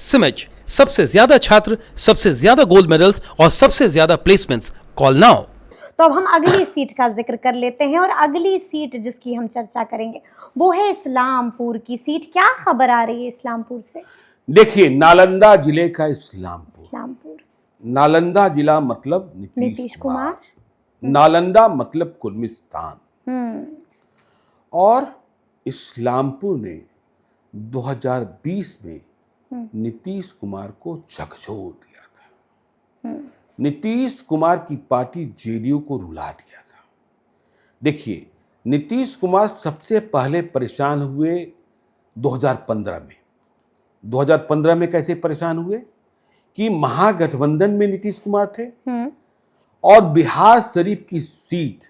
सिमेज, सबसे ज्यादा छात्र, सबसे ज्यादा गोल्ड मेडल्स और सबसे ज्यादा प्लेसमेंट्स। Call now. तो अब हम अगली सीट का जिक्र कर लेते हैं और अगली सीट जिसकी हम चर्चा करेंगे वो है इस्लामपुर की सीट। क्या खबर आ रही है इस्लामपुर से? देखिए, नालंदा जिले का इस्लामपुर, नालंदा जिला मतलब नीतीश कुमार, नालंदा मतलब कुर्मिस्तान। और इस्लामपुर ने 2020 में नीतीश कुमार को झकझोर दिया था। नीतीश कुमार की पार्टी जेडीयू को रुला दिया था। देखिए, नीतीश कुमार सबसे पहले परेशान हुए 2015 में। 2015 में कैसे परेशान हुए कि महागठबंधन में नीतीश कुमार थे और बिहार शरीफ की सीट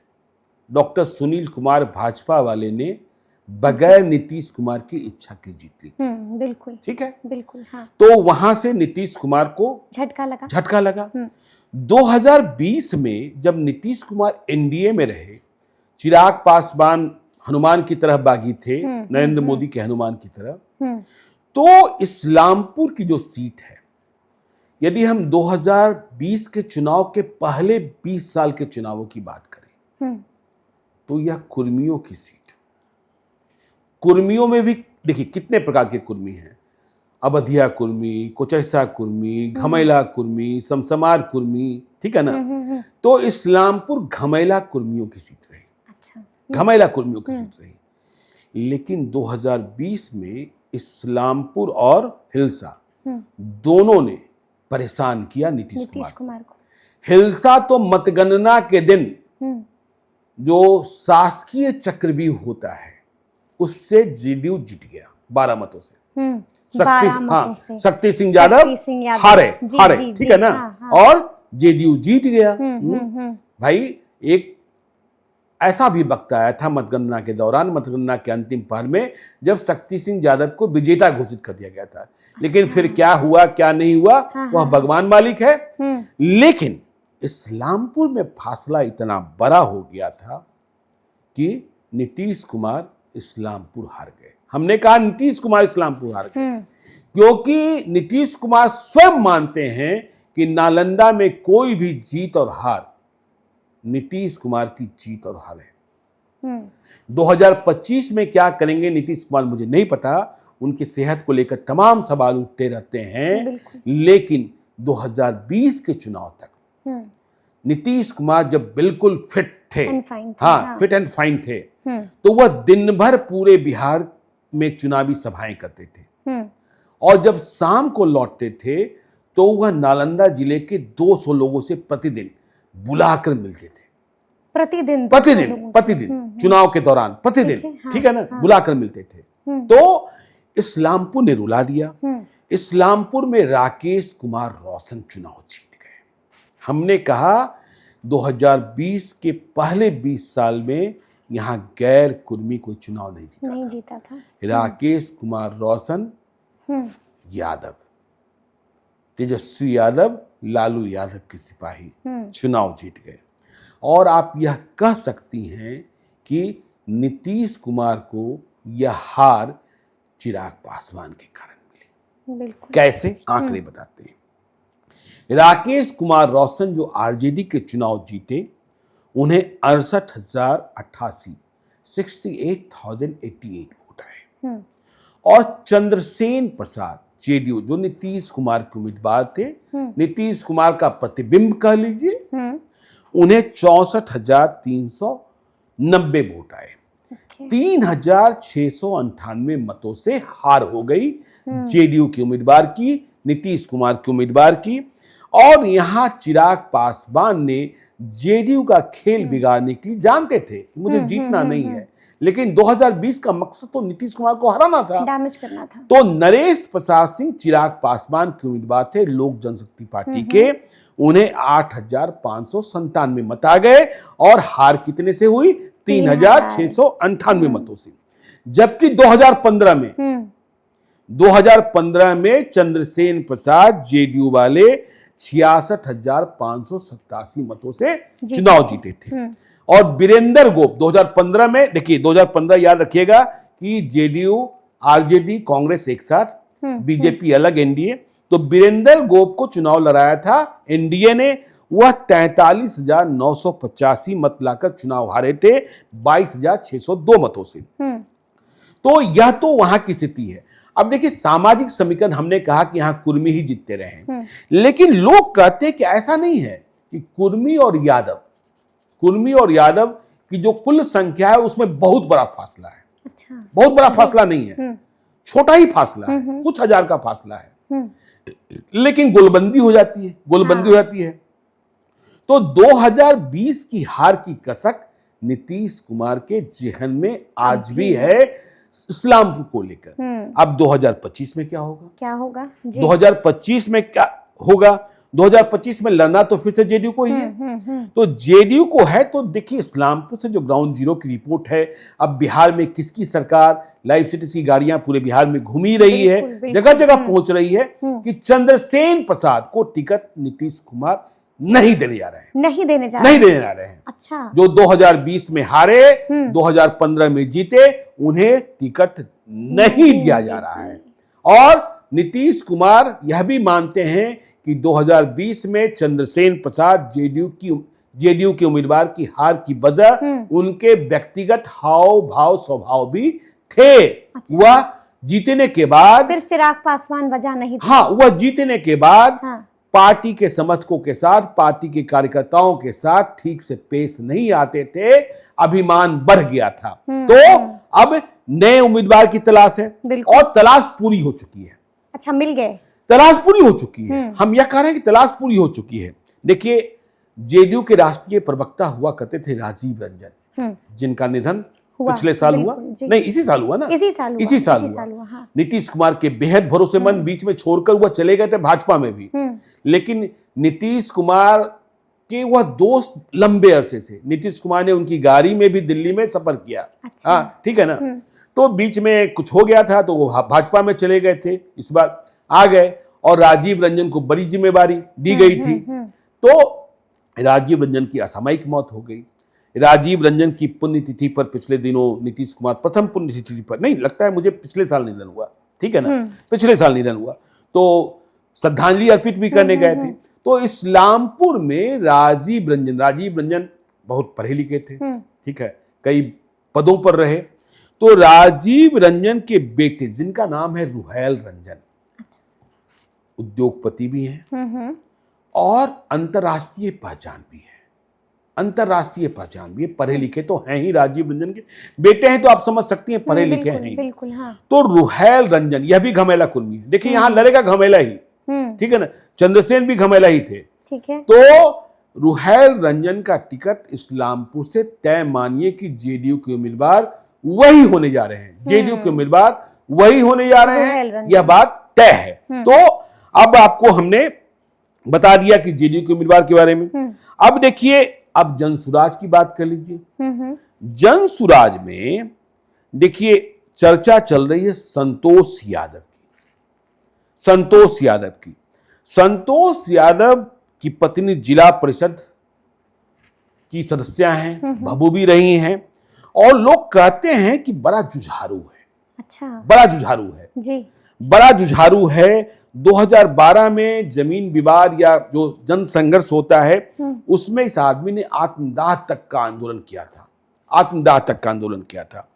डॉक्टर सुनील कुमार भाजपा वाले ने बगैर नीतीश कुमार की इच्छा की जीत ली थी। बिल्कुल ठीक है, बिल्कुल। हाँ। तो वहां से नीतीश कुमार को झटका लगा। 2020 में जब नीतीश कुमार एनडीए में रहे, चिराग पासवान हनुमान की तरह बागी थे, नरेंद्र मोदी के हनुमान की तरह, तो इस्लामपुर की जो सीट है, यदि हम 2020 के चुनाव के पहले 20 साल के चुनावों की बात करें तो यह कुर्मियों की सीट। कुर्मियों में भी देखिए कितने प्रकार के कुर्मी हैं। अवधिया कुर्मी, कोचैसा कुर्मी, घमैला कुर्मी, समसमार कुर्मी, ठीक है ना। तो इस्लामपुर घमैला कुर्मियों की सीट रही। अच्छा। घमैला कुर्मियों की सीट रही। लेकिन 2020 में इस्लामपुर और हिल्सा दोनों ने परेशान किया नीतीश कुमार को। हिल्सा तो मतगणना के दिन जो शासकीय चक्रव्यूह होता है उससे जेडीयू जीत गया 12 मतों से। शक्ति सिंह यादव हारे, ठीक है ना। और जेडीयू जीत गया। भाई, एक ऐसा भी वक्त आया था मतगणना के दौरान, मतगणना के अंतिम पहर में, जब शक्ति सिंह यादव को विजेता घोषित कर दिया गया था। लेकिन फिर क्या हुआ क्या नहीं हुआ वह भगवान मालिक है। लेकिन इस्लामपुर में फासला इतना बड़ा हो गया था कि नीतीश कुमार इस्लामपुर हार गए। हमने कहा नीतीश कुमार इस्लामपुर हार गए क्योंकि नीतीश कुमार स्वयं मानते हैं कि नालंदा में कोई भी जीत और हार नीतीश कुमार की जीत और हार है। 2025 में क्या करेंगे नीतीश कुमार मुझे नहीं पता, उनकी सेहत को लेकर तमाम सवाल उठते रहते हैं। लेकिन 2020 के चुनाव तक नीतीश कुमार जब बिल्कुल फिट थे, फिट एंड फाइन थे, तो वह दिन भर पूरे बिहार में चुनावी सभाएं करते थे। और जब शाम को लौटते थे तो वह नालंदा जिले के 200 लोगों से प्रतिदिन बुलाकर मिलते थे। प्रतिदिन चुनाव के दौरान प्रतिदिन, ठीक है ना, बुलाकर मिलते थे। तो इस्लामपुर ने रुला दिया। इस्लामपुर में राकेश कुमार रोशन चुनाव जीत गए। हमने कहा 2020 के पहले 20 साल में यहां गैर कुर्मी कोई चुनाव नहीं जीता था। राकेश कुमार रोशन यादव, तेजस्वी यादव, लालू यादव के सिपाही चुनाव जीत गए। और आप यह कह सकती हैं कि नीतीश कुमार को यह हार चिराग पासवान के कारण मिली। कैसे? आंकड़े बताते हैं। राकेश कुमार रोशन जो आरजेडी के चुनाव जीते, उन्हें 68,088 वोट आए। और चंद्रसेन प्रसाद जेडीयू, जो नीतीश कुमार के उम्मीदवार थे, नीतीश कुमार का प्रतिबिंब कह लीजिए, उन्हें 64,390 वोट आए। 3,698 मतों से हार हो गई जेडीयू के उम्मीदवार की, नीतीश कुमार के उम्मीदवार की। और यहां चिराग पासवान ने जेडीयू का खेल बिगाड़ने के लिए, जानते थे कि मुझे जीतना नहीं है, लेकिन 2020 का मकसद तो नीतीश कुमार को हराना था, डैमेज करना था। तो नरेश प्रसाद सिंह चिराग पासवान के उम्मीदवार थे लोक जनशक्ति पार्टी के। उन्हें 8,597 मत आ गए और हार कितने से हुई? 3,698 मतों से। जबकि 2015 में चंद्रसेन प्रसाद जेडीयू वाले 66,587 मतों से चुनाव जीते थे। और वीरेंद्र गोप 2015 में, देखिए 2015 याद रखिएगा कि जेडीयू आरजेडी कांग्रेस एक साथ, बीजेपी अलग, एनडीए। तो वीरेंद्र गोप को चुनाव लड़ाया था एनडीए ने, वह 43,985 मत लाकर चुनाव हारे थे 22,602 मतों से। तो यह तो वहां की स्थिति है। अब देखिए सामाजिक समीकरण, हमने कहा कि यहां कुर्मी ही जीतते रहे हैं, लेकिन लोग कहते हैं कि ऐसा नहीं है कि कुर्मी और यादव की जो कुल संख्या है उसमें बहुत बड़ा फासला है। अच्छा। बहुत बड़ा फासला नहीं है, छोटा ही फासला है, कुछ हजार का फासला है, लेकिन गोलबंदी हो जाती है। तो 2020 की हार की कसक नीतीश कुमार के जेहन में आज भी है इस्लामपुर को लेकर। अब 2025 में क्या होगा जी। 2025 में क्या होगा? 2025 में लड़ना तो फिर से जेडीयू को ही है। तो जेडीयू को है, तो देखिए इस्लामपुर से जो ग्राउंड जीरो की रिपोर्ट है, अब बिहार में किसकी सरकार, लाइव सिटीज की गाड़ियां पूरे बिहार में घूमी रही है, जगह जगह पहुंच रही है कि चंद्रसेन प्रसाद को टिकट नीतीश कुमार नहीं देने जा रहे हैं। अच्छा। जो 2020 में हारे, 2015 में जीते, उन्हें टिकट नहीं दिया जा रहा है। और नीतीश कुमार यह भी मानते हैं कि 2020 में चंद्रसेन प्रसाद जेडीयू के उम्मीदवार की हार की वजह उनके व्यक्तिगत हाव भाव स्वभाव भी थे। अच्छा। वह जीतने के बाद सिर्फ चिराग पासवान वजह नहीं थी। हाँ, वह जीतने के बाद पार्टी के समर्थकों के साथ, पार्टी के कार्यकर्ताओं के साथ ठीक से पेश नहीं आते थे, अभिमान बढ़ गया था। तो अब नए उम्मीदवार की तलाश है और तलाश पूरी हो चुकी है। अच्छा, मिल गए, तलाश पूरी हो चुकी है। हम यह कह रहे हैं कि तलाश पूरी हो चुकी है। देखिए जेडीयू के राष्ट्रीय प्रवक्ता हुआ करते थे राजीव रंजन, जिनका निधन पिछले साल हुआ, नहीं इसी साल हुआ ना, इसी साल हुआ। हाँ। नीतीश कुमार के बेहद भरोसेमंद, बीच में छोड़कर वह चले गए थे भाजपा में भी, लेकिन नीतीश कुमार के वह दोस्त लंबे अरसे से, नीतीश कुमार ने उनकी गाड़ी में भी दिल्ली में सफर किया। अच्छा। हाँ, ठीक है ना। तो बीच में कुछ हो गया था तो वो भाजपा में चले गए थे, इस बार आ गए और राजीव रंजन को बड़ी जिम्मेवारी दी गई थी। तो राजीव रंजन की असामयिक मौत हो गई। राजीव रंजन की पुण्यतिथि पर पिछले दिनों नीतीश कुमार, प्रथम पुण्यतिथि पर, नहीं लगता है मुझे पिछले साल निधन हुआ, ठीक है ना, पिछले साल निधन हुआ, तो श्रद्धांजलि अर्पित भी करने गए थे। तो इस्लामपुर में राजीव रंजन बहुत पढ़े लिखे थे, ठीक है, कई पदों पर रहे। तो राजीव रंजन के बेटे, जिनका नाम है रुहैल रंजन, उद्योगपति भी हैं और अंतर्राष्ट्रीय पहचान भी है, पढ़े लिखे तो हैं ही। राजीव रंजन के बेटे हैं तो आप समझ सकती हैं पढ़े लिखे हैं। बिल्कुल, हाँ। तो रुहैल रंजन, यह भी घमेला कुर्मी है। देखिए यहां लड़ेगा घमेला ही, ठीक है ना, चंद्रसेन भी घमेला ही थे, ठीक है। तो रुहैल रंजन का टिकट इस्लामपुर से तय मानिए कि जेडीयू के उम्मीदवार वही होने जा रहे हैं, यह बात तय है। तो अब आपको हमने बता दिया कि जेडीयू के उम्मीदवार के बारे में। अब देखिए, अब जनसुराज की बात कर लीजिए। जनसुराज में देखिए चर्चा चल रही है संतोष यादव की पत्नी जिला परिषद की सदस्य हैं, भभू भी रही हैं, और लोग कहते हैं कि बड़ा जुझारू है। अच्छा। बड़ा जुझारू है। 2012 में जमीन विवाद या जो जन संघर्ष होता है उसमें इस आदमी ने आत्मदाह तक का आंदोलन किया था।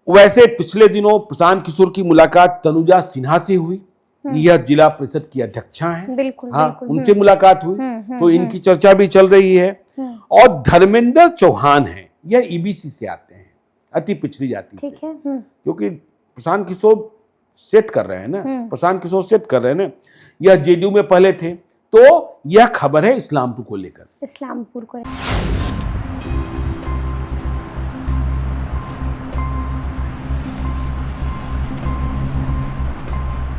वैसे पिछले दिनों प्रशांत किशोर की मुलाकात तनुजा सिन्हा से हुई, यह जिला परिषद की अध्यक्षा हैं। बिल्कुल, उनसे मुलाकात हुई, तो इनकी चर्चा भी चल रही है। और धर्मेंद्र चौहान हैं, यह ईबीसी से आते हैं, अति पिछड़ी जाति से, क्योंकि प्रशांत किशोर सेट कर रहे हैं ना, यह जेडीयू में पहले थे। तो यह खबर है इस्लामपुर को लेकर।